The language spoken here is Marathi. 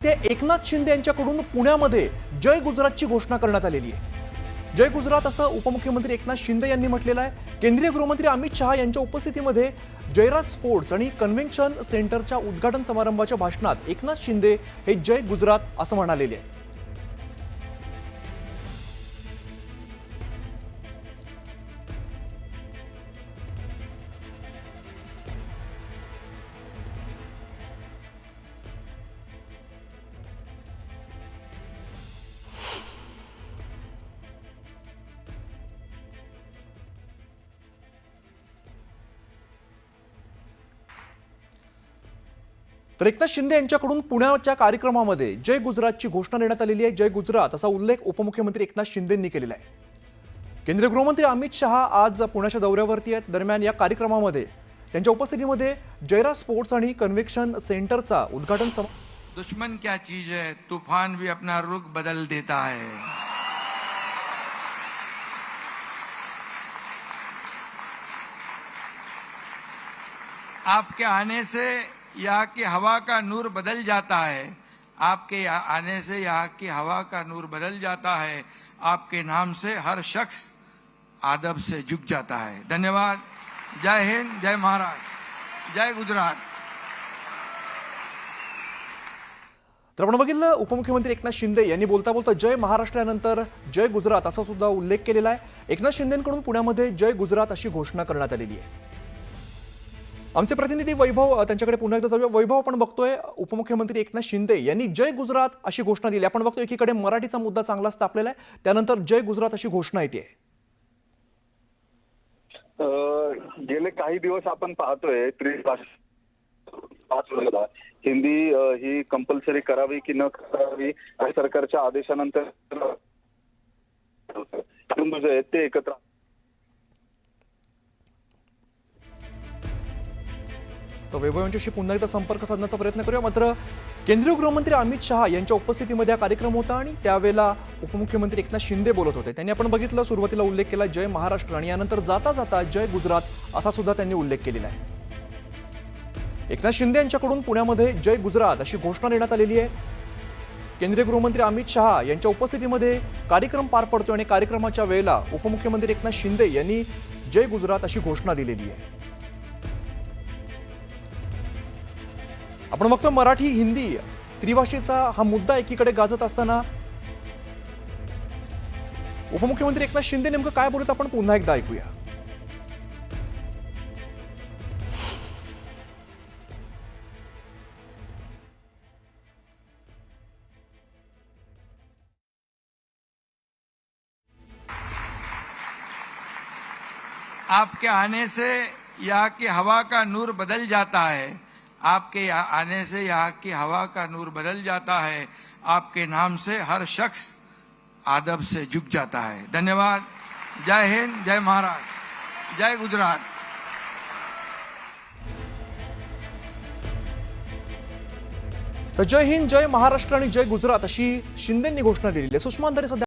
ते एकनाथ शिंदे यांच्याकडून पुण्यामध्ये जय गुजरातची घोषणा करण्यात आलेली आहे। जय गुजरात असं उपमुख्यमंत्री एकनाथ शिंदे यांनी म्हटलेलं आहे। केंद्रीय गृहमंत्री अमित शहा यांच्या उपस्थितीमध्ये जयराज स्पोर्ट्स आणि कन्व्हेन्शन सेंटरच्या उद्घाटन समारंभाच्या भाषणात एकनाथ शिंदे हे जय गुजरात असं म्हणालेले आहेत। तर एकनाथ शिंदे यांच्याकडून पुण्याच्या कार्यक्रमामध्ये जय गुजरातची घोषणा देण्यात आलेली आहे। जय गुजरात असा उल्लेख उपमुख्यमंत्री एकनाथ शिंदेंनी केलेला आहे। केंद्रीय गृहमंत्री अमित शहा आज पुण्याच्या दौऱ्यावरती आहेत। दरम्यान या कार्यक्रमामध्ये त्यांच्या उपस्थितीमध्ये जयराज स्पोर्ट्स आणि कन्व्हेन्शन सेंटरचा उद्घाटन दुश्मन क्या चीज है, तूफान भी अपना रुख बदल देता है। आपके आने से यहाँ की हवा का नूर बदल जाता है। आपके आने से यहाँ की हवा का नूर बदल जाता है। आपके नाम से हर शख्स आदब से झुक जाता है। धन्यवाद। जय हिंद, जय महाराष्ट्र, जय गुजरात। तर आपण बघितलं उपमुख्यमंत्री एकनाथ शिंदे यांनी बोलता बोलता जय महाराष्ट्रानंतर जय गुजरात असा सुद्धा उल्लेख केलेला आहे। एकनाथ शिंदेंकडून पुण्यामध्ये जय गुजरात अशी घोषणा करण्यात आलेली आहे। आमचे प्रतिनिधी वैभव त्यांच्याकडे पुन्हा एकदा जाऊया। वैभव, आपण बघतोय उपमुख्यमंत्री एकनाथ शिंदे यांनी जय गुजरात अशी घोषणा दिली। आपण बघतोय एकीकडे मराठीचा मुद्दा चांगलाच तापलेला आहे, त्यानंतर जय गुजरात अशी घोषणा येते। गेले काही दिवस आपण पाहतोय हिंदी ही कंपल्सरी करावी की न करावी सरकारच्या आदेशानंतर ते एकत्र तर वैभव यांच्याशी पुन्हा एकदा संपर्क साधण्याचा प्रयत्न करूया। मात्र केंद्रीय गृहमंत्री अमित शहा यांच्या उपस्थितीमध्ये हा कार्यक्रम होता आणि त्यावेळेला उपमुख्यमंत्री एकनाथ शिंदे बोलत होते। त्यांनी आपण बघितलं सुरुवातीला उल्लेख केला जय महाराष्ट्र आणि यानंतर जाता जाता जय गुजरात असा सुद्धा त्यांनी उल्लेख केलेला आहे। एकनाथ शिंदे यांच्याकडून पुण्यामध्ये जय गुजरात अशी घोषणा देण्यात आलेली आहे। केंद्रीय गृहमंत्री अमित शहा यांच्या उपस्थितीमध्ये कार्यक्रम पार पडतो आणि कार्यक्रमाच्या वेळेला उपमुख्यमंत्री एकनाथ शिंदे यांनी जय गुजरात अशी घोषणा दिलेली आहे। आपण बघतो मराठी हिंदी त्रिभाषेचा हा मुद्दा एकीकडे गाजत असताना उपमुख्यमंत्री एकनाथ शिंदे नेमकं काय बोलत आपण पुन्हा एकदा ऐकूया। आपके आने से यहाँ की हवा का नूर बदल जाता है। आपके आने से यहाँ की हवा का नूर बदल जाता है। आपके नाम से हर शख्स आदब से झुक जाता है। धन्यवाद। जय हिंद, जय महाराष्ट्र, जय गुजरात। तर जय हिंद, जय महाराष्ट्र आणि जय गुजरात अशी शिंदेंनी घोषणा दिलेली आहे। सुषमा अंधारे सध्या